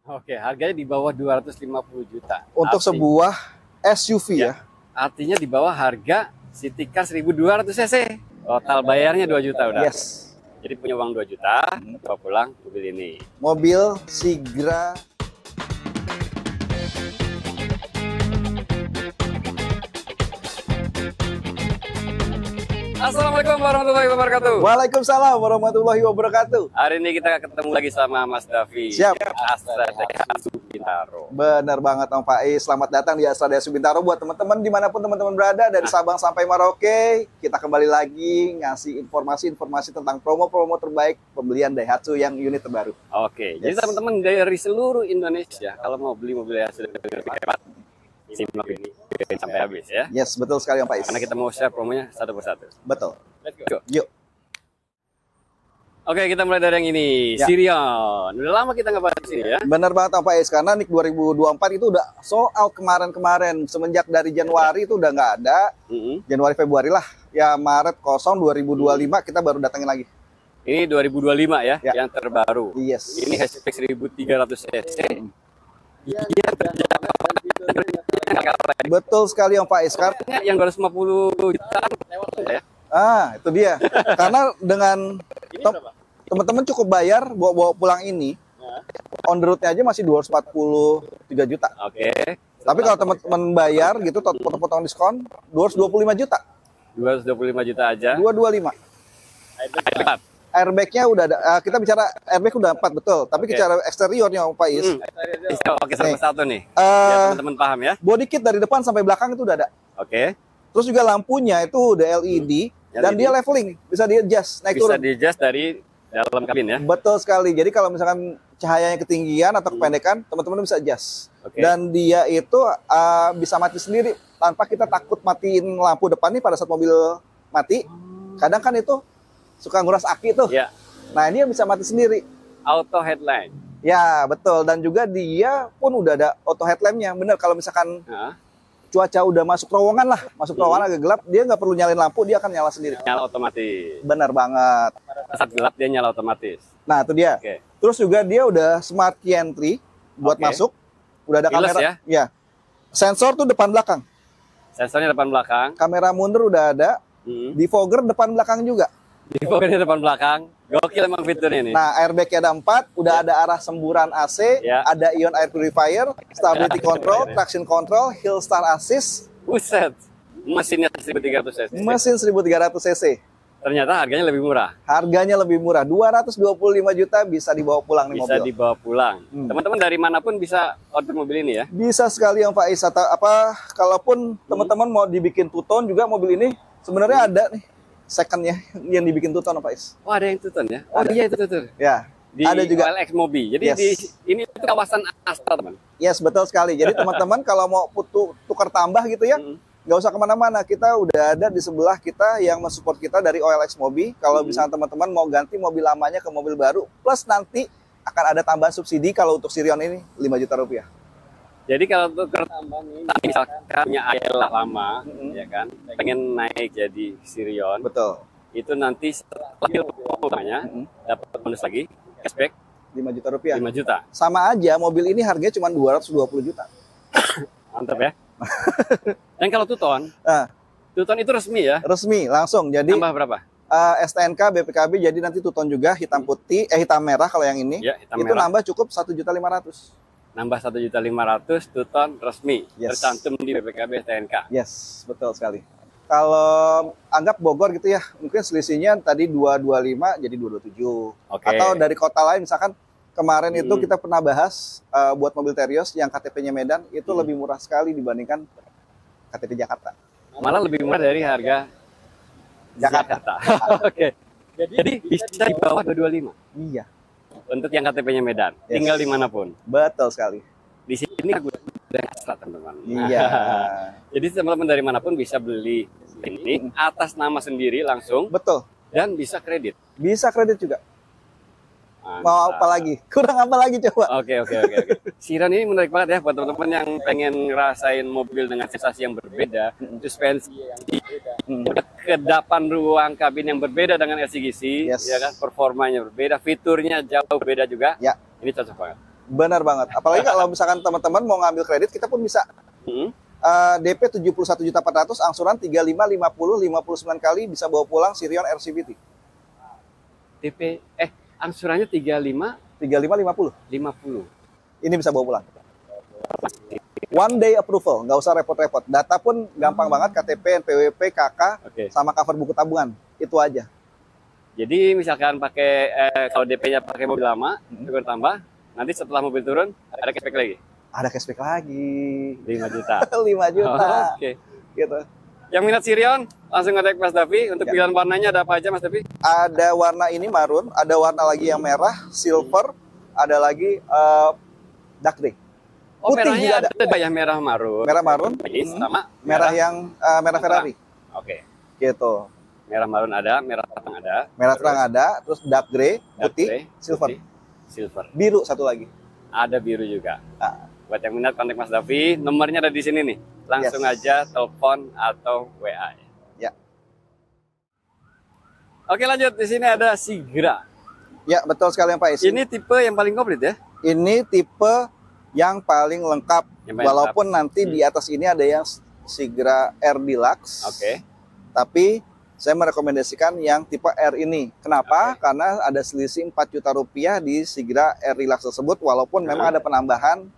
Oke, harganya di bawah 250 juta. Untuk sebuah SUV ya. Artinya di bawah harga City Car 1200 cc. Total bayarnya 2 juta udah. Yes. Jadi punya uang 2 juta, bawa pulang mobil ini. Mobil Sigra. Assalamualaikum warahmatullahi wabarakatuh. Waalaikumsalam warahmatullahi wabarakatuh. Hari ini kita ketemu lagi sama Mas Davi. Siap. Astra Daihatsu Bintaro. Benar banget Om Faiz. Selamat datang di Astra Daihatsu Bintaro buat teman-teman dimanapun teman-teman berada, dari Sabang sampai Merauke. Kita kembali lagi ngasih informasi-informasi tentang promo-promo terbaik pembelian Daihatsu yang unit terbaru. Oke, jadi teman-teman dari seluruh Indonesia kalau mau beli mobil Daihatsu hebat, simak ini sampai habis ya. Yes, betul sekali Om Faiz. Karena kita mau share promonya satu persatu. Betul. Let's go. Yuk. Oke, kita mulai dari yang ini, Ya. Sirion. Udah lama kita nggak bahas ini ya. Benar banget Om Faiz, karena NIK 2024 itu udah sold out kemarin-kemarin. Semenjak dari Januari itu udah nggak ada. Januari Februari lah. Ya Maret kosong 2025 kita baru datangin lagi. Ini 2025 ya, Ya. yang terbaru. Yes. Ini hatchback 1300 cc. Iya, terjangkau. Betul sekali Om Faiz. Yang 250 juta lewat ya. Itu dia. Karena dengan teman-teman cukup bayar bawa pulang ini, on the road-nya aja masih 243 juta. Oke. Tapi kalau teman-teman bayar gitu, potong diskon, 225 juta. 225 juta aja. 225. Hebat. Airbag-nya udah ada. Kita bicara airbag udah 4 betul. Tapi Oke. bicara eksteriornya Om Faiz. Oke, satu nih. Eh, Biar teman-teman paham ya. Body kit dari depan sampai belakang itu udah ada. Oke. Terus juga lampunya itu udah LED. Dan LED. dia leveling, bisa di adjust, naik Bisa turun. di-adjust dari dalam kabin ya. Betul sekali. Jadi kalau misalkan cahayanya ketinggian atau kependekan, teman-teman bisa adjust. Oke. Dan dia itu bisa mati sendiri tanpa kita takut matiin lampu depan nih pada saat mobil mati. Kadang kan itu suka nguras aki tuh. Ya, Nah ini yang bisa mati sendiri. auto headline. Ya betul. Dan juga dia pun udah ada auto headlampnya. Bener, kalau misalkan Nah, cuaca udah masuk terowongan lah, masuk terowongan agak gelap, dia nggak perlu nyalain lampu, dia akan nyala sendiri. nyala otomatis. Benar banget. Saat gelap dia nyala otomatis. Nah itu dia. Oke. Terus juga dia udah smart key entry buat Oke. masuk. Udah ada Keyless kamera. ya? Sensor tuh depan belakang. Sensornya depan belakang. Kamera mundur udah ada. Defogger depan belakang juga. Di pokoknya depan belakang. Gokil emang fiturnya nih. Nah, airbag-nya ada 4, udah ada arah semburan AC, Ya. ada ion air purifier, stability control, traction control, hill start assist, Buset. Mesinnya 1300 cc. mesin 1300 cc. Ternyata harganya lebih murah. Harganya lebih murah, 225 juta bisa dibawa pulang nih Bisa mobil. dibawa pulang. Teman-teman dari manapun bisa order mobil ini ya. Bisa sekali yang Faiz. Kalaupun teman-teman mau dibikin two-tone juga mobil ini, sebenarnya ada nih second-nya yang dibikin two-tone Faiz. Oh, ada yang tuton ya? Oh Ada. iya itu tuton. Ya, Di ada juga. OLX Mobi. Jadi Yes. ini itu kawasan Astra, teman. Yes, betul sekali. Jadi teman-teman kalau mau tukar tambah gitu ya, nggak usah kemana-mana. Kita udah ada di sebelah kita yang mensupport kita dari OLX Mobi. Kalau misalnya teman-teman mau ganti mobil lamanya ke mobil baru, plus nanti akan ada tambahan subsidi kalau untuk Sirion ini 5 juta rupiah. Jadi kalau untuk tambah nih, misalkan punya Ayla lama, ya kan, pengen naik jadi Sirion, Betul. itu nanti setelah mobilnya dapat bonus lagi, cashback 5 juta rupiah. 5 juta. Sama aja, mobil ini harganya cuma 220 juta. Mantap ya. Dan kalau Tuton, Nah, Tuton itu resmi ya? resmi langsung. Jadi Tambah berapa? STNK, BPKB, jadi nanti two-tone juga hitam putih, hitam merah kalau yang ini. Ya, hitam itu merah. nambah cukup 1.500.000. Nambah 1.500.000 Tuton resmi, Yes. tercantum di BPKB STNK. Yes, betul sekali. Kalau anggap Bogor gitu ya, mungkin selisihnya tadi 225 jadi 227. Oke. Atau dari kota lain, misalkan kemarin itu kita pernah bahas buat mobil Terios yang KTP-nya Medan itu lebih murah sekali dibandingkan KTP Jakarta. Malah lebih murah dari harga Jakarta. Oke. Jadi bisa di bawah 225 Iya, untuk yang KTP-nya Medan. Yes. Tinggal dimanapun. betul sekali. Di sini gue udah Astra, teman-teman. Iya. Jadi teman-teman dari manapun bisa beli ini atas nama sendiri langsung Betul. dan bisa kredit. Bisa kredit juga. Mantap. Mau apa lagi? Kurang apa lagi coba? Oke. Sirion ini menarik banget ya buat teman-teman yang pengen ngerasain mobil dengan sensasi yang berbeda, suspensi yang berbeda, kedapan ruang kabin yang berbeda dengan LCGC, Yes. ya kan, performanya berbeda, fiturnya jauh beda juga. Ya. Ini cocok banget. Benar banget. Apalagi kalau misalkan teman-teman mau ngambil kredit, kita pun bisa. Hmm? DP 71.400.000, angsuran 35, 50, 59 kali, bisa bawa pulang Sirion RCVT. DP angsurannya 35 35, 50. 50. Ini bisa bawa pulang. One day approval, nggak usah repot-repot. Data pun gampang banget, KTP, NPWP, KK, Oke. sama cover buku tabungan. Itu aja. Jadi misalkan pakai kalau DP-nya pakai mobil lama, tukar tambah, nanti setelah mobil turun ada cashback lagi. Ada cashback lagi. 5 juta. 5 juta. Oh, oke. Gitu. Yang minat Sirion, langsung kontak Mas Davi. Untuk pilihan warnanya ada apa aja Mas Davi? Ada warna ini marun, ada warna lagi yang merah, silver, ada lagi dark grey. Oh, Putih juga merahnya ada ya, merah marun. Merah marun, Sama merah yang merah Ferrari. Oke. Gitu. Merah marun ada, merah terang ada. Merah terang ada, terus dark grey, Dark putih, grey, silver. putih, silver. Biru satu lagi. Ada biru juga. Ah. Buat yang minat kontak Mas Davi, nomornya ada di sini nih. Langsung Yes. aja telepon atau WA. Ya. Oke, lanjut. Di sini ada Sigra. Ya, betul sekali yang Pak Isi. Ini tipe yang paling komplit ya? Ini tipe yang paling lengkap. Yang paling Walaupun nanti di atas ini ada yang Sigra R Deluxe. Oke. Tapi saya merekomendasikan yang tipe R ini. Kenapa? Karena ada selisih 4 juta rupiah di Sigra R Deluxe tersebut. Walaupun memang ada penambahan.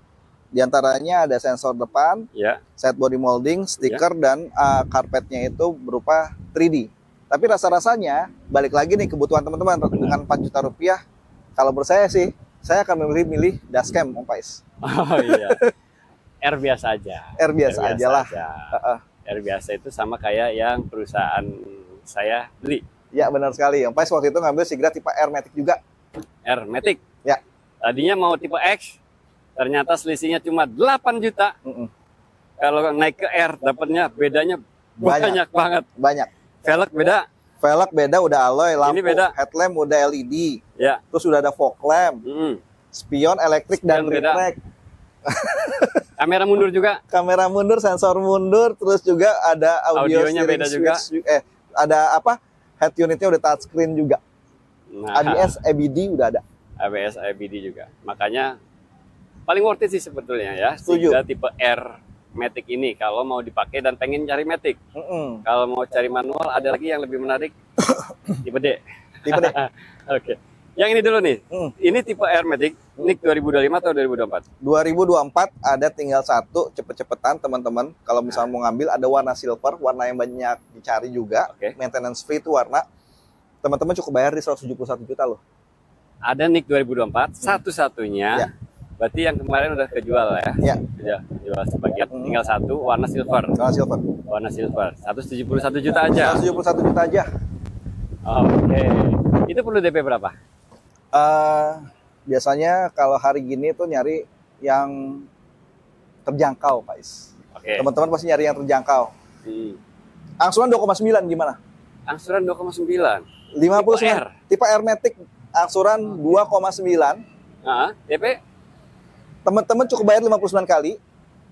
Di antaranya ada sensor depan, Ya. side body molding, stiker, dan karpetnya itu berupa 3D. Tapi rasa-rasanya, balik lagi nih kebutuhan teman-teman, dengan 4 juta rupiah, kalau menurut saya sih, saya akan memilih dashcam, Om Pais. Oh iya. R biasa aja. R biasa aja lah. R biasa itu sama kayak yang perusahaan saya beli. Ya, benar sekali. Om Pais waktu itu ngambil Sigra tipe R Matic juga. R Matic. Ya. Tadinya mau tipe X, ternyata selisihnya cuma 8 juta. Kalau naik ke R, dapatnya bedanya banyak banget. Banyak. Velg beda. Velg beda, udah alloy, lampu, beda. headlamp udah LED. Ya. Terus udah ada fog lamp, spion elektrik dan Spion beda. retract. Kamera mundur juga. Kamera mundur, sensor mundur, terus juga ada audio Audionya steering beda juga. switch. Ada apa? Head unitnya udah touchscreen juga. Nah, ABS, EBD udah ada. ABS ABD juga. Makanya paling worth it sih sebetulnya ya. Setuju. Sigra tipe R Matic ini kalau mau dipakai dan pengen cari Matic. Kalau mau cari manual ada lagi yang lebih menarik. Tipe D. Tipe D. Oke. Yang ini dulu nih. Ini tipe R Matic. Ini 2025 atau 2024? 2024 ada tinggal satu, cepet-cepetan teman-teman. Kalau misalnya mau ngambil, ada warna silver, warna yang banyak dicari juga. Oke. Maintenance free itu warna. Teman-teman cukup bayar di 171 juta loh. Ada NIK 2024 satu-satunya. Ya. Berarti yang kemarin udah kejual ya? Ya. Sudah jual sebagian. Tinggal satu warna silver. Warna silver. Warna silver. 171 juta aja. 171 juta aja. Oke. Itu perlu DP berapa? Biasanya kalau hari gini tuh nyari yang terjangkau, Pak Is. Oke. Teman-teman pasti nyari yang terjangkau. Angsuran 2,9 gimana? Angsuran 2,9. 59. R. Tipe R Matic angsuran 2,9. DP Teman-teman cukup bayar 59 kali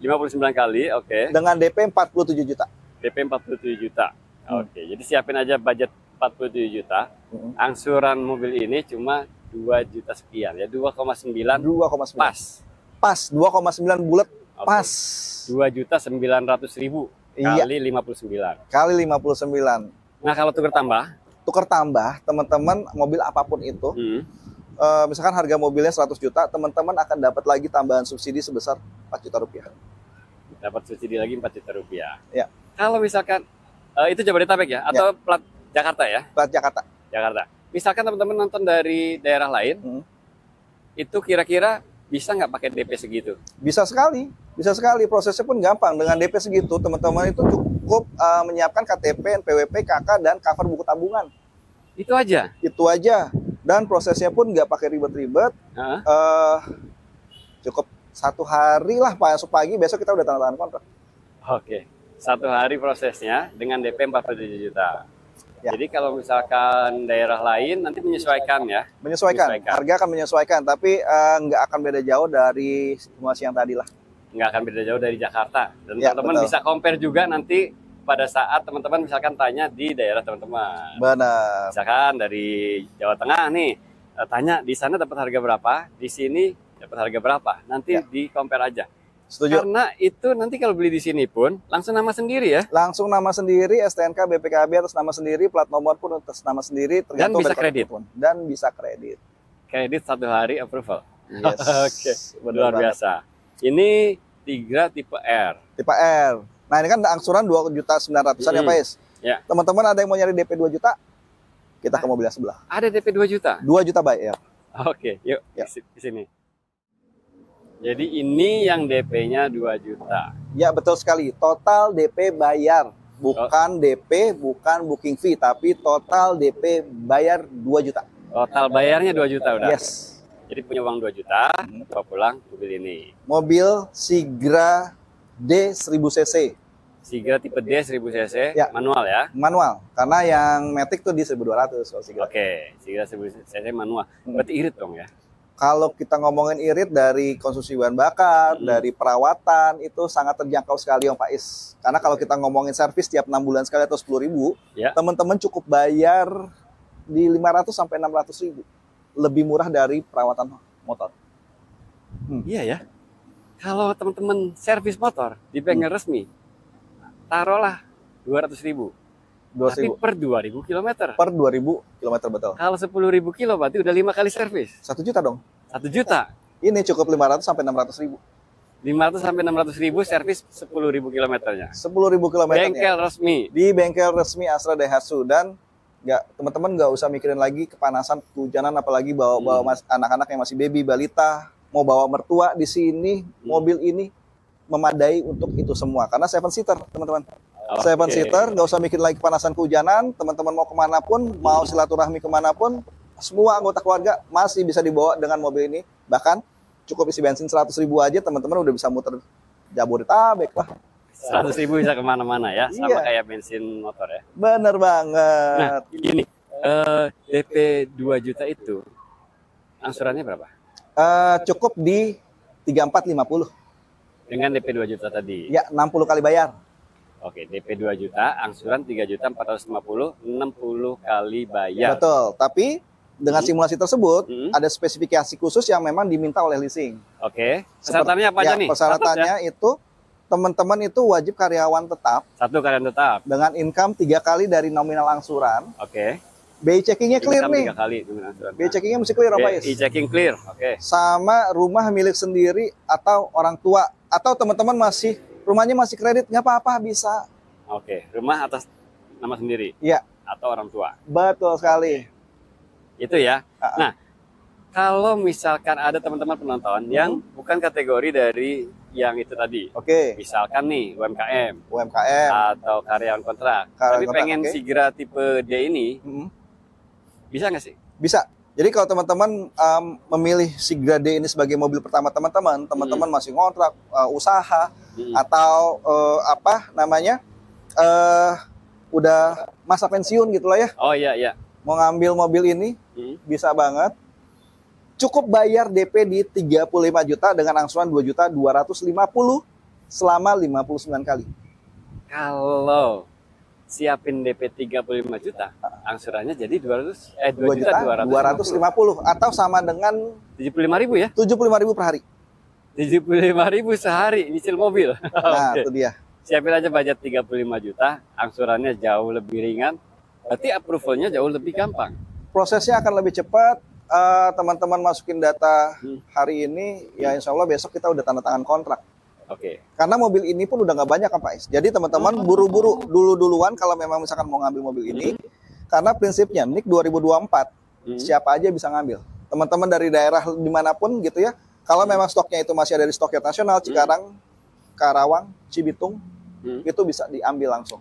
59 kali, oke. dengan DP 47 juta. DP 47 juta. Oke, jadi siapin aja budget 47 juta. Angsuran mobil ini cuma 2 juta sekian ya, 2,9 2,9. pas. Pas 2,9 bulat. Oke. Pas 2.900.000 Iya. kali 59. kali 59. Nah, kalau tukar tambah, Tukar tambah, teman-teman mobil apapun itu, misalkan harga mobilnya 100 juta, teman-teman akan dapat lagi tambahan subsidi sebesar 4 juta rupiah. dapat subsidi lagi 4 juta rupiah. Ya. Kalau misalkan itu Jabodetabek ya atau plat Jakarta ya? Plat Jakarta. Jakarta. Misalkan teman-teman nonton dari daerah lain, itu kira-kira bisa nggak pakai DP segitu? Bisa sekali. Prosesnya pun gampang. Dengan DP segitu, teman-teman itu cukup menyiapkan KTP, NPWP, KK, dan cover buku tabungan. Itu aja? Itu aja. Dan prosesnya pun nggak pakai ribet-ribet. Cukup 1 hari lah, masuk pagi, besok kita udah tanda tangan kontrak. Oke. 1 hari prosesnya dengan DP 47 juta. Ya. Jadi kalau misalkan daerah lain nanti menyesuaikan ya? Menyesuaikan. Harga akan menyesuaikan, tapi nggak akan beda jauh dari simulasi yang tadi lah. Nggak akan beda jauh dari Jakarta. Dan Ya, teman-teman betul. bisa compare juga nanti pada saat teman-teman misalkan tanya di daerah teman-teman. Benar. Misalkan dari Jawa Tengah nih, tanya di sana dapat harga berapa, di sini dapat harga berapa? Nanti Ya. di compare aja. Setuju. Karena itu nanti kalau beli di sini pun langsung nama sendiri ya. Langsung nama sendiri, STNK, BPKB atas nama sendiri, plat nomor pun atas nama sendiri, tergantung bisa dari kredit. pun. Dan bisa kredit. Kredit 1 hari approval. Yes. Oke, Bener luar banget. biasa. Ini Tigra tipe R. Tipe R. Nah ini kan angsuran 2.900.000-an ya Pak Is. Ya. Teman-teman ada yang mau nyari DP 2 juta? Kita ke mobil yang sebelah. Ada DP 2 juta. 2 juta bayar. Oke, yuk Ya. di sini. Jadi ini yang DP-nya 2 juta. Ya betul sekali. Total DP bayar. Bukan DP, bukan booking fee. Tapi total DP bayar 2 juta. Total bayarnya 2 juta udah. Yes. Jadi punya uang 2 juta, bawa pulang mobil ini. Mobil Sigra D 1000cc. Sigra tipe D 1000 cc, Ya. manual ya. Manual. Karena yang Matic tuh di 1200 kalau Sigra. Oke, Sigra 1000 cc manual. Berarti irit dong ya. Kalau kita ngomongin irit dari konsumsi bahan bakar, dari perawatan, itu sangat terjangkau sekali Om Faiz. Karena kalau kita ngomongin servis tiap 6 bulan sekali atau 10.000, Ya. teman-teman cukup bayar di 500 sampai 600.000. Lebih murah dari perawatan motor. Iya ya. Kalau teman-teman servis motor di bengkel resmi, taruhlah 200.000. Tapi 2.000 per 2.000 km. per 2.000 km betul. Kalau 10.000 kilo berarti udah 5 kali servis. 1 juta dong. 1 juta. Ini cukup 500 sampai 600.000. 500 sampai 600.000 servis 10.000 kilometernya. 10.000 km. Bengkel resmi. Di bengkel resmi Astra Daihatsu. Dan teman-teman nggak usah mikirin lagi kepanasan, kehujanan, apalagi bawa anak-anak yang masih baby, balita, mau bawa mertua di sini, mobil ini memadai untuk itu semua. Karena 7-seater, teman-teman. Oke. 7-seater, nggak usah mikirin lagi kepanasan, kehujanan. Teman-teman mau kemanapun, mau silaturahmi kemanapun, semua anggota keluarga masih bisa dibawa dengan mobil ini. Bahkan cukup isi bensin 100.000 aja, teman-teman udah bisa muter Jabodetabek lah. 100.000 bisa kemana-mana ya, sama Iya. kayak bensin motor ya. Bener banget. Nah, ini DP 2 juta itu angsurannya berapa? Cukup di 3450. Dengan DP 2 juta tadi. Ya, 60 kali bayar. Oke, DP 2 juta, angsuran 3.450, 60 kali bayar. Betul. Tapi dengan simulasi tersebut ada spesifikasi khusus yang memang diminta oleh leasing. Oke, persyaratannya apa aja nih? Persyaratannya itu teman-teman itu wajib karyawan tetap Satu karyawan tetap. dengan income 3 kali dari nominal angsuran. Oke. BI checkingnya clear Income nih. 3 kali dengan angsuran. BI checkingnya mesti clear, Om Faiz. BI checking clear. Oke. Sama rumah milik sendiri atau orang tua. Atau teman-teman masih rumahnya masih kredit, nggak apa-apa, bisa. Oke, rumah atas nama sendiri Iya, atau orang tua. betul sekali. Itu ya. Nah, kalau misalkan ada teman-teman penonton yang bukan kategori dari yang itu tadi. Oke, Misalkan nih UMKM UMKM. atau karyawan kontrak. Karyawan Tapi kontrak, pengen oke. Sigra tipe D ini, Mm, bisa nggak sih? Bisa. Jadi kalau teman-teman memilih Sigra D ini sebagai mobil pertama teman-teman masih ngontrak, usaha, atau apa namanya, udah masa pensiun gitu lah ya, Oh iya, iya. mau ngambil mobil ini, bisa banget. Cukup bayar DP di 35 juta dengan angsuran 2.250 selama 59 kali. Kalau siapin DP 35 juta, angsurannya jadi 2 2 juta juta 250 atau sama dengan 75.000 ya? 75.000 per hari. 75.000 sehari nyicil mobil. Nah, Oke. itu dia. Siapin aja budget 35 juta, angsurannya jauh lebih ringan, berarti approvalnya jauh lebih gampang. Prosesnya akan lebih cepat. Teman-teman masukin data hari ini, ya insya Allah besok kita udah tanda tangan kontrak. Oke. Karena mobil ini pun udah nggak banyak kan Pak Is. Jadi teman-teman buru-buru duluan kalau memang misalkan mau ngambil mobil ini. Karena prinsipnya NIK 2024 siapa aja bisa ngambil. Teman-teman dari daerah dimanapun gitu ya. Kalau memang stoknya itu masih ada di Stokyard Nasional, Cikarang, Karawang, Cibitung, itu bisa diambil langsung.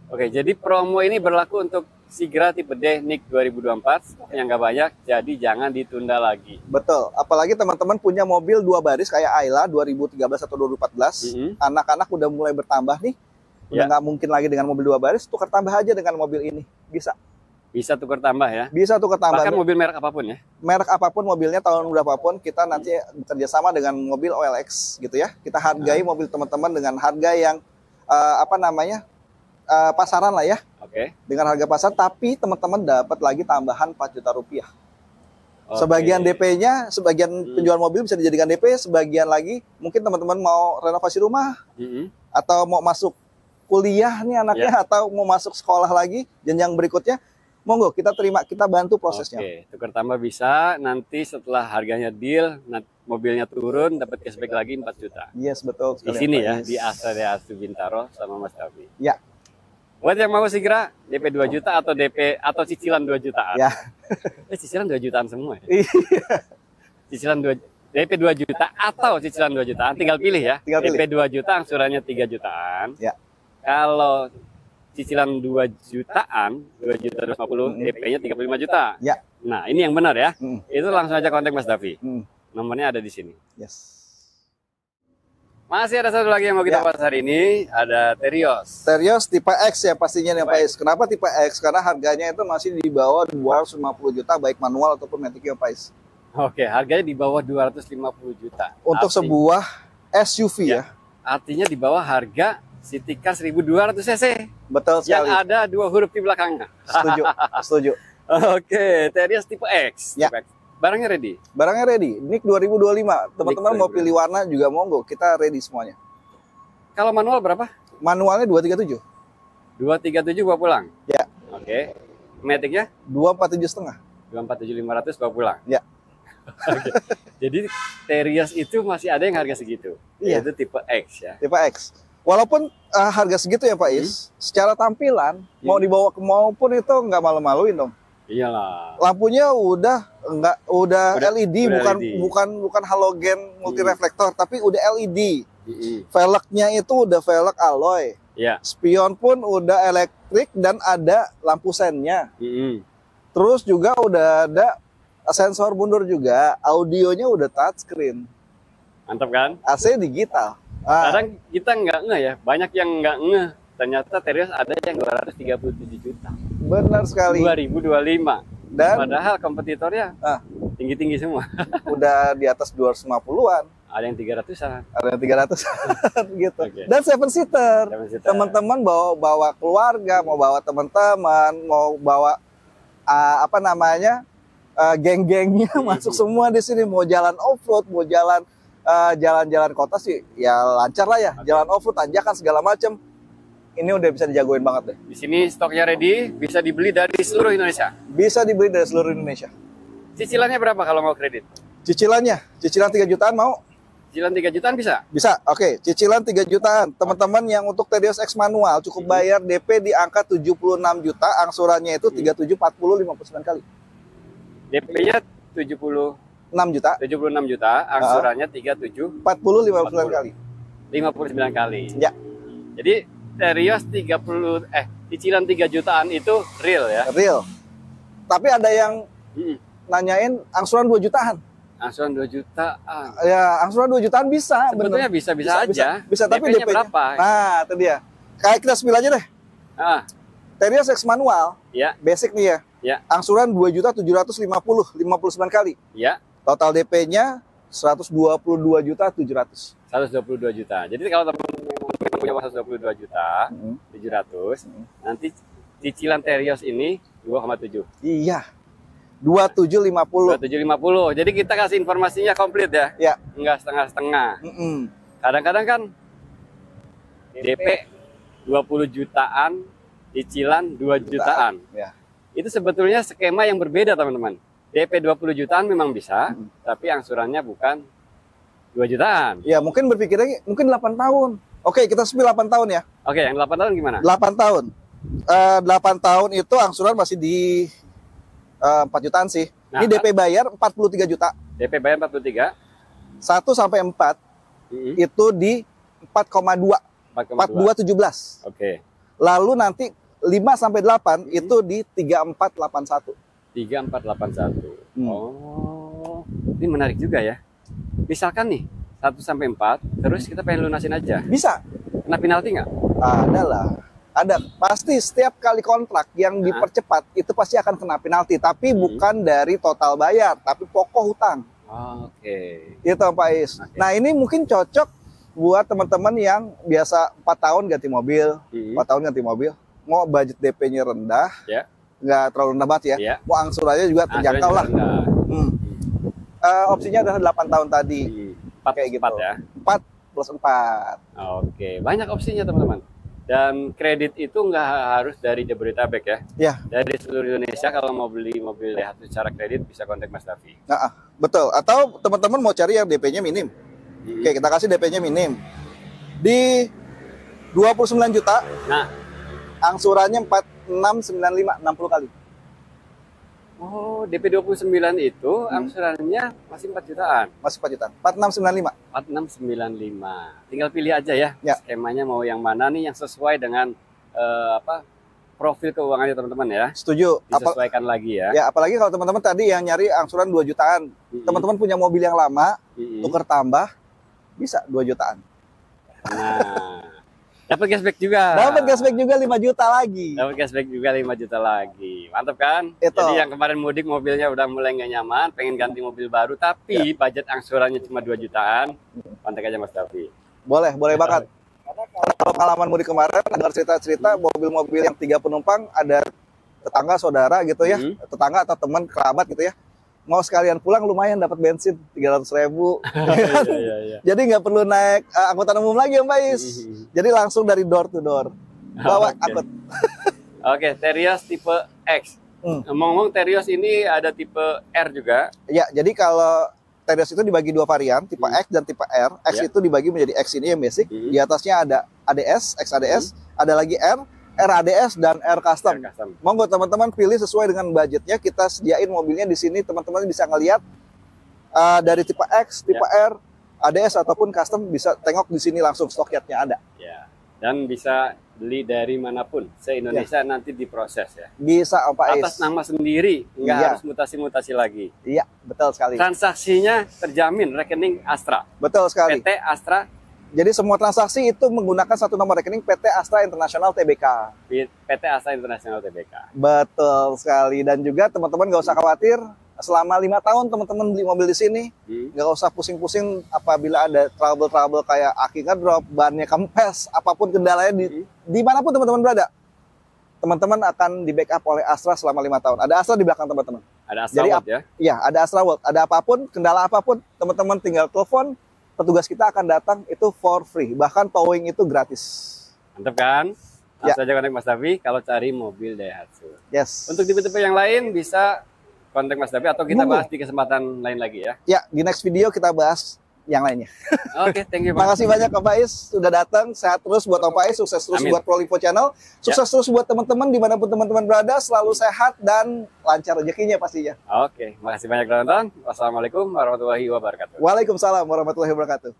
Oke, jadi promo ini berlaku untuk Sigra tipe D NIK 2024 yang nggak banyak, jadi jangan ditunda lagi. Betul. Apalagi teman-teman punya mobil 2 baris kayak Ayla 2013 atau 2014. Anak-anak udah mulai bertambah nih. Udah nggak mungkin lagi dengan mobil 2 baris, tukar tambah aja dengan mobil ini. Bisa. Bisa tukar tambah ya. Bisa tukar tambah. Bahkan mobil merek apapun ya. Merek apapun mobilnya, tahun berapapun, kita nanti bekerja sama dengan mobil OLX gitu ya. Kita hargai mobil teman-teman dengan harga yang pasaran lah ya. Oke. Dengan harga pasar, tapi teman-teman dapat lagi tambahan 4 juta rupiah. Sebagian DP-nya, sebagian penjual mobil bisa dijadikan DP, sebagian lagi mungkin teman-teman mau renovasi rumah atau mau masuk kuliah nih anaknya atau mau masuk sekolah lagi jenjang berikutnya, monggo kita terima, kita bantu prosesnya. Oke, tukar tambah bisa, nanti setelah harganya deal, mobilnya turun dapat cashback lagi 4 juta. Yes, betul. Di sini ya, di Area Astu Bintaro sama Mas Davi. Ya. Buat yang mau segera DP 2 juta atau DP atau cicilan 2 jutaan. Ya. Cicilan 2 jutaan semua ya. Iya. Cicilan 2 DP 2 juta atau cicilan 2 jutaan, tinggal pilih ya. Tinggal pilih. DP 2 juta angsurannya 3 jutaan. Ya. Kalau cicilan 2 jutaan, 2 juta 250, DP-nya 35 juta. Ya. Nah, ini yang benar ya. Itu langsung aja kontak Mas Davi. Nomornya ada di sini. Yes. Masih ada satu lagi yang mau kita bahas hari ini, ada Terios. Terios tipe X ya pastinya nih Pak Is. Kenapa tipe X? Karena harganya itu masih di bawah 250 juta baik manual ataupun matic ya Pak Is. Oke, harganya di bawah 250 juta. Untuk sebuah SUV ya. Artinya di bawah harga City Car 1200 cc. Betul sekali. Yang ada 2 huruf di belakangnya. Setuju, setuju. Oke, Terios tipe X. Ya. Tipe X. Barangnya ready? Barangnya ready. NIK 2025. Teman-teman mau pilih warna juga monggo. Kita ready semuanya. Kalau manual berapa? Manualnya 237. 237 bawa pulang? Ya. Oke. Matic-nya? 247,5. 247.500 bawa pulang? Ya. Oke. Jadi Terios itu masih ada yang harga segitu? Iya. Yaitu tipe X ya? Tipe X. Walaupun harga segitu ya Pak Is, secara tampilan mau dibawa ke mall pun itu nggak malu-maluin dong. Iyalah. Lampunya udah LED, LED. bukan halogen multi reflektor, tapi udah LED. Velgnya itu udah velg alloy. Ya. Spion pun udah elektrik dan ada lampu sennya. Terus juga udah ada sensor mundur juga, audionya udah touchscreen. Mantap kan? AC digital. Kadang kita nggak ngeh ya, banyak yang nggak ngeh. Ternyata Terios ada yang 237 juta. Benar sekali. 2025. Dan padahal kompetitornya tinggi-tinggi semua. Udah di atas 250-an. Ada yang 300-an. Ada yang 300 gitu. Okay. Dan 7-seater. Teman-teman bawa keluarga, mau bawa teman-teman, mau bawa geng-gengnya masuk semua di sini. Mau jalan off-road, mau jalan-jalan kota sih ya lancar lah ya. Jalan off-road, tanjakan segala macam. Ini udah bisa dijagoin banget deh. Di sini stoknya ready, bisa dibeli dari seluruh Indonesia. Bisa dibeli dari seluruh Indonesia. Cicilannya berapa kalau mau kredit? Cicilan 3 jutaan mau? Cicilan 3 jutaan bisa? Bisa, oke. Cicilan 3 jutaan. Teman-teman yang untuk Terios X manual cukup bayar DP di angka 76 juta, angsurannya itu 37, 40, 59 kali. DP-nya 76 juta. 76 juta, angsurannya 37, 40, 59 kali. 59 kali. Ya. Jadi Terios cicilan 3 jutaan itu real ya? Real. Tapi ada yang nanyain angsuran 2 jutaan. Angsuran 2 jutaan. Ya, angsuran 2 jutaan bisa. Sebetulnya bisa aja. Bisa, tapi DP-nya DP-nya berapa? Nah, itu dia. Kayak kita spill aja deh. Terios X manual. Ya. Basic nih ya. Ya. Angsuran 2.750.000, 59 kali. Ya. Total DP-nya 122.700.000. 122 juta. Jadi kalau teman-teman punya 122 juta, 700, nanti cicilan Terios ini 2,7. Iya. 2750. 2750. Jadi kita kasih informasinya komplit ya. Ya. Enggak setengah-setengah. Kadang-kadang kan DP 20 jutaan, cicilan 2 jutaan. Ya. Itu sebetulnya skema yang berbeda, teman-teman. DP 20 jutaan memang bisa, tapi angsurannya bukan 2 jutaan. Ya, mungkin berpikirnya mungkin 8 tahun. Oke, kita spill 8 tahun ya. Oke, yang 8 tahun gimana? 8 tahun. 8 tahun itu angsuran masih di 4 jutaan sih. Nah, ini DP bayar 43 juta. DP bayar 43. 1 sampai 4 itu di 4,2. 4217. Oke. Lalu nanti 5 sampai 8 itu di 3481. 3481. Oh, ini menarik juga ya. Misalkan nih 1 sampai 4, terus kita pengen lunasin aja. Bisa. Kena penalti nggak? Ada lah. Ada. Pasti setiap kali kontrak yang dipercepat itu pasti akan kena penalti. Tapi bukan dari total bayar, tapi pokok hutang. Oke. Itu Pak Is. Nah ini mungkin cocok buat teman-teman yang biasa 4 tahun ganti mobil. 4 tahun ganti mobil. Mau budget DP-nya rendah. Ya. Nggak terlalu rendah banget ya. Mau angsurannya juga terjangkau lah. Opsinya adalah 8 tahun tadi. 4 Kayak gitu. ya. 4 plus 4. Oke, banyak opsinya teman-teman. Dan kredit itu nggak harus dari Jabodetabek ya. Ya. Dari seluruh Indonesia kalau mau beli mobil Daihatsu secara kredit bisa kontak Mas Davi. Nah, betul. Atau teman-teman mau cari yang DP-nya minim. Oke, kita kasih DP-nya minim. Di 29 juta, Nah, angsurannya 4695, 60 kali. oh DP 29 itu angsurannya masih 4 jutaan. Masih 4 juta. 4695. 4695. Tinggal pilih aja ya, Ya. skemanya mau yang mana nih yang sesuai dengan profil keuangannya teman-teman ya. Setuju. Disesuaikan lagi ya. Ya, apalagi kalau teman-teman tadi yang nyari angsuran 2 jutaan. Teman-teman punya mobil yang lama, tuker tambah, bisa 2 jutaan. Nah, dapat cashback juga. Dapat cashback juga 5 juta lagi. Dapat cashback juga 5 juta lagi. Mantap kan? Itu. Jadi yang kemarin mudik mobilnya udah mulai nggak nyaman, pengen ganti mobil baru, tapi budget angsurannya cuma 2 jutaan, kontak aja Mas Davi. Boleh banget. Karena kalau pengalaman mudik kemarin, dengar cerita-cerita mobil-mobil yang 3 penumpang, ada tetangga, saudara gitu ya, tetangga atau teman, kerabat gitu ya, mau sekalian pulang lumayan dapat bensin 300.000. Iya. Jadi nggak perlu naik angkutan umum lagi Om Bais. Jadi langsung dari door to door. Bawa angkut. Oke, Terios tipe X. Ngomong-ngomong Terios ini ada tipe R juga. Ya, jadi kalau Terios itu dibagi 2 varian, tipe X dan tipe R. X itu dibagi menjadi X ini yang basic. Di atasnya ada ADS, X ADS, ada lagi R, RADS dan R Custom. Monggo teman-teman pilih sesuai dengan budgetnya. Kita sediain mobilnya di sini, teman-teman bisa ngelihat dari tipe X, tipe R, ADS ataupun Custom, bisa tengok di sini langsung stoknya ada. Ya. Dan bisa beli dari manapun se-Indonesia nanti diproses ya. Bisa Om Faiz. Atas nama sendiri, nggak harus mutasi-mutasi lagi. Iya, betul sekali. Transaksinya terjamin rekening Astra. Betul sekali. PT Astra. Jadi semua transaksi itu menggunakan satu nomor rekening PT Astra International Tbk. PT Astra International Tbk. Betul sekali. Dan juga teman-teman nggak usah khawatir, selama 5 tahun teman-teman beli mobil di sini, nggak usah pusing-pusing apabila ada trouble-trouble kayak aki ngedrop, bannya kempes, apapun kendalanya dimanapun teman-teman berada. Teman-teman akan di backup oleh Astra selama 5 tahun. Ada Astra di belakang teman-teman. Ada Astra World ya? Iya, ada Astra World. Ada apapun, kendala apapun, teman-teman tinggal telepon, petugas kita akan datang itu for free. Bahkan towing itu gratis. Mantap kan? Langsung aja kontak Mas Davi kalau cari mobil Daihatsu. Yes. Untuk tipe-tipe yang lain bisa kontak Mas Davi atau kita bahas di kesempatan lain lagi ya. Ya, di next video kita bahas yang lainnya. Oke, thank you. Makasih banyak Om Faiz sudah datang. Sehat terus buat Om Faiz, sukses terus buat Prolivo Channel. Sukses terus buat teman-teman dimanapun teman-teman berada. Selalu sehat dan lancar rezekinya pastinya. Oke, makasih banyak teman-teman. Wassalamualaikum warahmatullahi wabarakatuh. Waalaikumsalam warahmatullahi wabarakatuh.